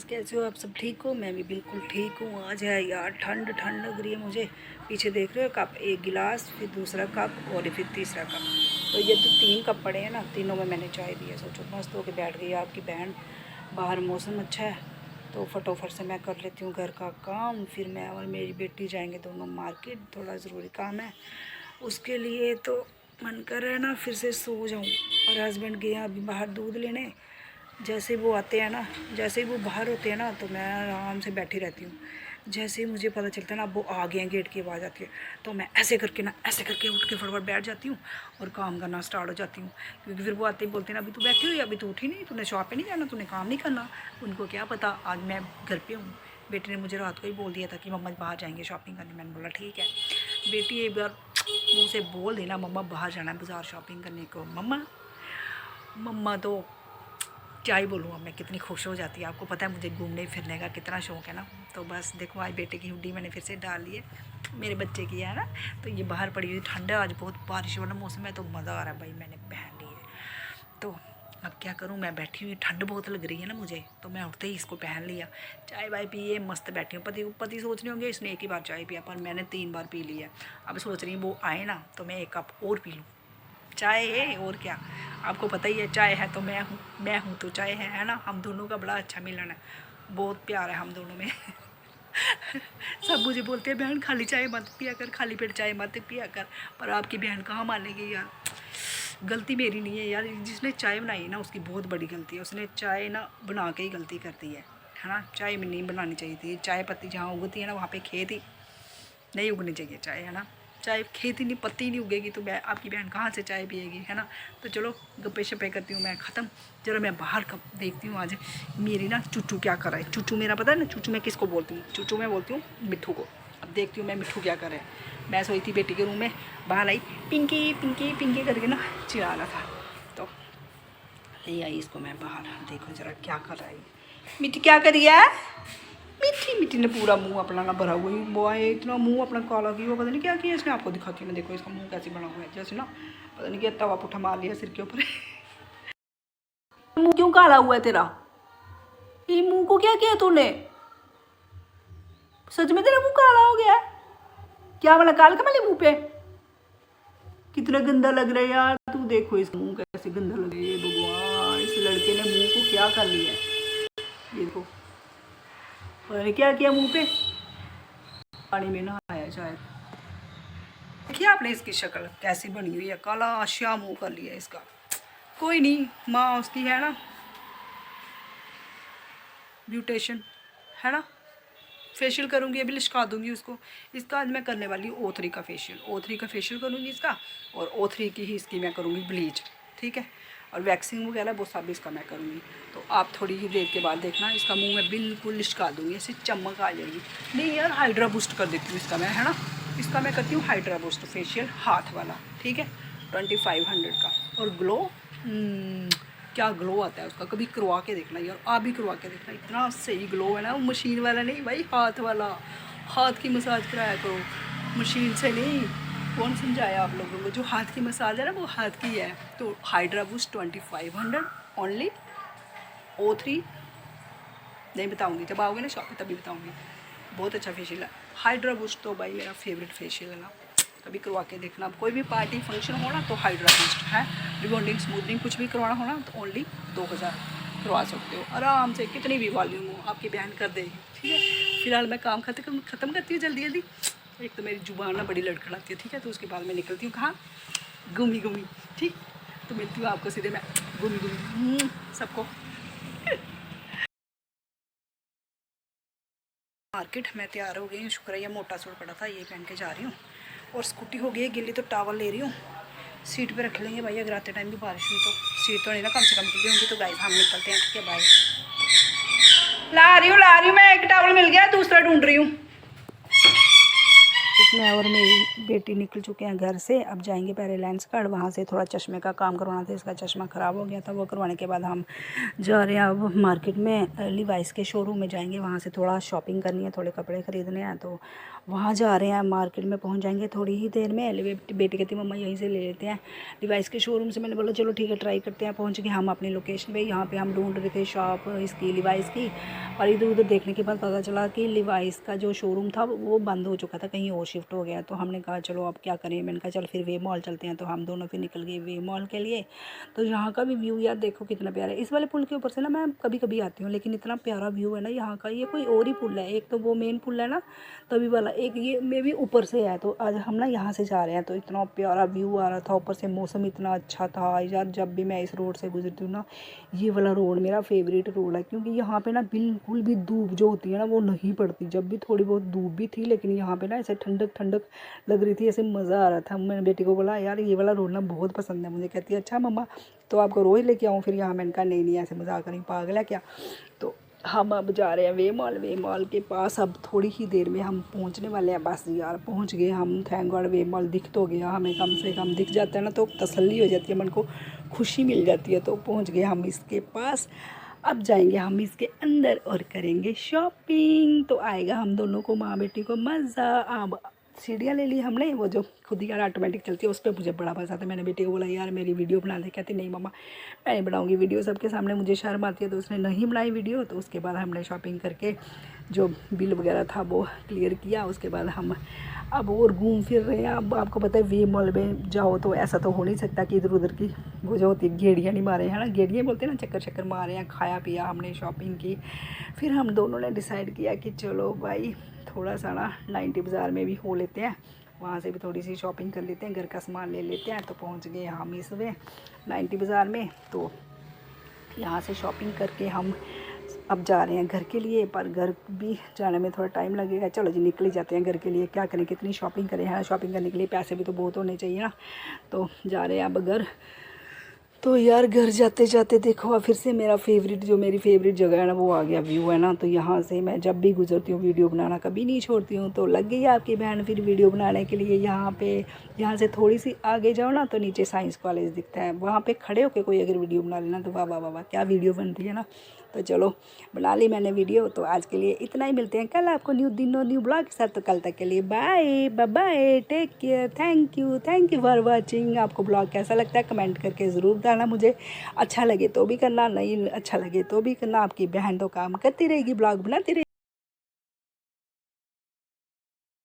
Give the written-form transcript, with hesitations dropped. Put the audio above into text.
कैसे हो आप सब? ठीक हो? मैं भी बिल्कुल ठीक हूँ। आज है यार ठंड ठंड लग रही है मुझे। पीछे देख रहे हो कप, एक गिलास, फिर दूसरा कप और फिर तीसरा कप। तो ये तो 3 कप पड़े हैं ना, तीनों में मैंने चाय दी है। सोचो मस्त होके बैठ गई आपकी बहन। बाहर मौसम अच्छा है तो फटोफट से मैं कर लेती हूँ घर का काम। फिर मैं और मेरी बेटी जाएंगे दोनों मार्केट, थोड़ा ज़रूरी काम है उसके लिए। तो मन कर रहा है ना फिर से सो जाऊँ। और हस्बैंड गए अभी बाहर दूध लेने। जैसे वो आते हैं ना, जैसे ही वो बाहर होते हैं ना, तो मैं आराम से बैठी रहती हूँ। जैसे ही मुझे पता चलता है ना वो आ गए हैं, गेट की आवाज़ आती है, तो मैं ऐसे करके उठ के फटाफट बैठ जाती हूँ और काम करना स्टार्ट हो जाती हूँ। क्योंकि फिर वो आते ही बोलते हैं ना अभी तू बैठी हुई, अभी तू उठी नहीं, तूने शॉप पे नहीं जाना, तूने काम नहीं करना। उनको क्या पता आज मैं घर पे हूँ। बेटी ने मुझे रात को ही बोल दिया था कि मम्मा बाहर जाएंगे शॉपिंग करने। मैंने बोला ठीक है। बेटी एक बार मुँह से बोल देना मम्मा बाहर जाना है बाज़ार शॉपिंग करने को, मम्मा मम्मा तो क्या ही बोलूँ अब मैं, कितनी खुश हो जाती है। आपको पता है मुझे घूमने फिरने का कितना शौक़ है ना। तो बस देखो आज बेटे की हुड्डी मैंने फिर से डाल ली है, मेरे बच्चे की है ना। तो ये बाहर पड़ी हुई ठंड है, आज बहुत बारिश वाला मौसम है तो मज़ा आ रहा है भाई, मैंने पहन ली है। तो अब क्या करूँ, मैं बैठी हुई, ठंड बहुत लग रही है ना मुझे, तो मैं उठते ही इसको पहन लिया। चाय वाय पिए, मस्त बैठी हूँ। पति सोच रहे होंगे इसने एक ही बार चाय पिया, पर मैंने 3 बार पी ली है। अब सोच रही हूँ वो आए ना तो मैं एक कप और पी लूँ। चाय है और क्या, आपको पता ही है चाय है तो मैं हूँ तो चाय है ना। हम दोनों का बड़ा अच्छा मिलन है, बहुत प्यार है हम दोनों में। सब मुझे बोलते हैं बहन खाली चाय मत पिया कर, खाली पेट चाय मत पिया कर, पर आपकी बहन कहाँ मानेगी यार। गलती मेरी नहीं है यार, जिसने चाय बनाई है ना उसकी बहुत बड़ी गलती है। उसने चाय ना बना के ही गलती कर दी है ना। चाय में नहीं बनानी चाहिए थी। चाय पत्ती जहाँ उगती है ना वहाँ पे खेत ही नहीं उगनी चाहिए चाय, है ना। चाय खेती नहीं, पत्ती नहीं उगेगी तो मैं आपकी बहन कहाँ से चाय पिएगी, है ना। तो चलो गप्पे शप्पे करती हूँ मैं ख़त्म। चलो मैं बाहर कब देखती हूँ आज मेरी ना चुचू क्या कर रहा है। चुचू मेरा पता है ना, चुचू मैं किसको बोलती हूँ, चुचू मैं बोलती हूँ मिट्ठू को। अब देखती हूँ मैं मिट्ठू क्या कर रहा है। मैं सोई थी बेटी के रूम में, बाहर आई पिंकी पिंकी पिंकी करके ना चिल्ला रहा था, तो ले आई इसको मैं बाहर। देखो ज़रा क्या कर रहा है मिट्टी, क्या करी है मिट्टी। मिट्टी ने पूरा मुंह अपना ना भरा हुआ ही बॉय, इतना मुंह अपना काला किया, पता नहीं क्या किया इसने। आपको दिखाती हूँ मैं, देखो इसका मुंह कैसे बना हुआ है, जैसे ना पता नहीं क्या तवा पुट्ठा मार लिया सिर के ऊपर। मुंह क्यों काला हुआ है तेरा? ये मुंह को क्या किया तूने? सच में तेरा मुंह काला हो गया? क्या वाला काल का मेरे मुंह पे? कितना गंदा लग रहा है यार। तू देखो इसका मुंह कैसे गंदा लग रहा है। भगवान, इस लड़के ने मुंह को क्या कर लिया है। ये देखो पता नहीं क्या किया मुंह पे, पानी में नहाया शायद। देखिए आपने इसकी शक्ल कैसी बनी हुई है, काला श्या मुंह कर लिया इसका। कोई नहीं, माँ उसकी है ना ब्यूटेशन, है ना। फेशियल करूँगी, अभी लिशका दूँगी उसको। इसका आज मैं करने वाली हूँ O3 का फेशियल। O3 का फेशियल करूँगी इसका, और O3 की ही इसकी मैं करूँगी ब्लीच, ठीक है। और वैक्सिंग वगैरह वो सब इसका मैं करूँगी। तो आप थोड़ी ही देर के बाद देखना, इसका मुंह मैं बिल्कुल लिशका दूँगी, ऐसे चमक आ जाएगी। नहीं यार, हाइड्रा बूस्ट कर देती हूँ इसका मैं, है ना। इसका मैं करती हूँ हाइड्रा बूस्ट फेशियल हाथ वाला, ठीक है, 2500 का। और ग्लो क्या ग्लो आता है उसका, कभी करवा के देखना यार, आप भी करवा के देखना, इतना सही ग्लो है ना। वो मशीन वाला नहीं भाई, हाथ वाला। हाथ की मसाज कराया करो, मशीन से नहीं। कौन समझाया आप लोगों को, जो हाथ की मसाज है ना वो हाथ की है। तो हाइड्रा बूस्ट 2500 ओनली। O3 नहीं बताऊंगी, जब आओगे ना शॉप पे तभी बताऊंगी। बहुत अच्छा फेशियल है हाइड्रा बूस्ट, तो भाई मेरा फेवरेट फेशियल है ना। कभी करवा के देखना। अब कोई भी पार्टी फंक्शन हो ना तो हाइड्रा बूस्ट है। रिबॉन्डिंग स्मूथनिंग कुछ भी करवाना हो ना तो ओनली 2000 करवा सकते हो आराम से, कितनी भी वॉल्यूम हो आपकी बहन कर देगी, ठीक है। फिलहाल मैं काम ख़त्म करती हूँ जल्दी जल्दी। एक तो मेरी जुबान ना बड़ी लड़खड़ाती है, ठीक है। तो उसके बाद मैं निकलती हूँ कहाँ, घूमी घूमी, ठीक। तो मिलती हूँ आपको सीधे मैं घूमी घूमी सबको। मार्केट मैं तैयार हो गई हूँ, शुक्र है ये मोटा सूट पड़ा था, ये पहन के जा रही हूँ। और स्कूटी हो गई है गिल्ली तो टावल ले रही हूँ, सीट पे रख लेंगे भाई, अगर आते टाइम भी बारिश हुई तो। सीट तो नहीं ना कम से कम गिल्ली होंगी। तो गाइस हम निकलते हैं, ठीक है, बाय। ला रही हूँ मैं, एक टावल मिल गया, दूसरा ढूंढ रही हूँ। इसमें और मेरी बेटी निकल चुके हैं घर से। अब जाएंगे पहले लेंसकार्ट, वहाँ से थोड़ा चश्मे का काम करवाना था, इसका चश्मा ख़राब हो गया था। वो करवाने के बाद हम जा रहे हैं अब मार्केट में, लिवाइस के शोरूम में जाएंगे, वहाँ से थोड़ा शॉपिंग करनी है, थोड़े कपड़े ख़रीदने हैं, तो वहाँ जा रहे हैं। मार्केट में पहुँच जाएंगे थोड़ी ही देर में। बेटी कहती मम्मा यहीं से ले लेते हैं लिवाइस के शोरूम से। मैंने बोला चलो ठीक है ट्राई करते हैं। पहुँच गए हम अपनी लोकेशन पे। यहाँ पे हम ढूंढ रहे थे शॉप इसकी लिवाइस की, और इधर उधर देखने के बाद पता चला कि लिवाइस का जो शोरूम था वो बंद हो चुका था, कहीं और शिफ्ट हो गया। तो हमने कहा चलो अब क्या करें। मैंने कहा चल फिर वे मॉल चलते हैं। तो हम दोनों फिर निकल गए वे मॉल के लिए। तो यहाँ का भी व्यू यार देखो कितना प्यारा है। इस वाले पुल के ऊपर से ना मैं कभी कभी आती हूँ, लेकिन इतना प्यारा व्यू है ना यहाँ का। ये कोई और ही पुल है, एक तो वो मेन पुल है ना तभी वाला, एक ये मे भी ऊपर से है। तो आज हम ना यहाँ से जा रहे हैं, तो इतना प्यारा व्यू आ रहा था, ऊपर से मौसम इतना अच्छा था यार। जब भी मैं इस रोड से गुजरती हूँ ना, ये वाला रोड मेरा फेवरेट रोड है, क्योंकि यहाँ पे ना बिल्कुल भी धूप जो होती है ना वो नहीं पड़ती। जब भी थोड़ी बहुत धूप भी थी, लेकिन यहाँ पे ना ऐसे ठंडक ठंडक लग रही थी, ऐसे मज़ा आ रहा था। मैंने बेटी को बोला यार ये वाला रोड ना बहुत पसंद है मुझे। कहती है अच्छा मम्मा तो आपको रोज़ लेके आऊँ फिर यहाँ। मैंने कहा नहीं ऐसे मज़ाक करें, पागल है क्या। तो हम अब जा रहे हैं वे मॉल के पास। अब थोड़ी ही देर में हम पहुंचने वाले हैं। बस यार पहुंच गए हम, थैंक गॉड वे मॉल दिख तो गया हमें, कम से कम दिख जाता है ना तो तसल्ली हो जाती है, मन को खुशी मिल जाती है। तो पहुंच गए हम इसके पास। अब जाएंगे हम इसके अंदर और करेंगे शॉपिंग। तो आएगा हम दोनों को, माँ बेटी को मज़ा। अब सीढ़ियाँ ले ली हमने, वो जो खुद ही यार ऑटोमेटिक चलती है, उस पर मुझे बड़ा मज़ा आता है। मैंने बेटी को बोला यार मेरी वीडियो बना दे। कहती नहीं मम्मा मैं नहीं बनाऊँगी वीडियो, सबके सामने मुझे शर्म आती है। तो उसने नहीं बनाई वीडियो। तो उसके बाद हमने शॉपिंग करके जो बिल वगैरह था वो क्लियर किया। उसके बाद हम अब और घूम फिर रहे हैं। अब आपको पता है वे मॉल में जाओ तो ऐसा तो हो नहीं सकता कि इधर उधर की वो जो होती है गेड़ियाँ नहीं मारे हैं ना, गेड़ियाँ बोलते हैं ना, चक्कर चक्कर मारे हैं। खाया पिया हमने, शॉपिंग की। फिर हम दोनों ने डिसाइड किया कि चलो भाई थोड़ा सा ना 90 बाज़ार में भी हो लेते हैं, वहाँ से भी थोड़ी सी शॉपिंग कर लेते हैं, घर का सामान ले लेते हैं। तो पहुँच गए हम इसमें 90 बाज़ार में। तो यहाँ से शॉपिंग करके हम अब जा रहे हैं घर के लिए, पर घर भी जाने में थोड़ा टाइम लगेगा। चलो जी निकल ही जाते हैं घर के लिए, क्या करें कितनी शॉपिंग करें, है ना। शॉपिंग करने के लिए पैसे भी तो बहुत होने चाहिए ना। तो जा रहे हैं अब घर। तो यार घर जाते जाते देखो फिर से मेरा फेवरेट, जो मेरी फेवरेट जगह है ना वो आ गया, व्यू है ना। तो यहाँ से मैं जब भी गुजरती हूँ वीडियो बनाना कभी नहीं छोड़ती हूँ। तो लग गई आपकी बहन फिर वीडियो बनाने के लिए यहाँ पे। यहाँ से थोड़ी सी आगे जाओ ना तो नीचे साइंस कॉलेज दिखता है, वहाँ पे खड़े होकर कोई अगर वीडियो बना लेना तो वाह वाह वाह वाह क्या वीडियो बन रही है ना। तो चलो बना ली मैंने वीडियो। तो आज के लिए इतना ही, मिलते हैं कल आपको न्यू दिन और न्यू ब्लॉग के साथ। तो कल तक के लिए bye bye, take care, thank you for watching. आपको ब्लॉग कैसा लगता है कमेंट करके ज़रूर बताना मुझे। अच्छा लगे तो भी करना, नहीं अच्छा लगे तो भी करना। आपकी बहन तो काम करती रहेगी, ब्लॉग बनाती रहेगी।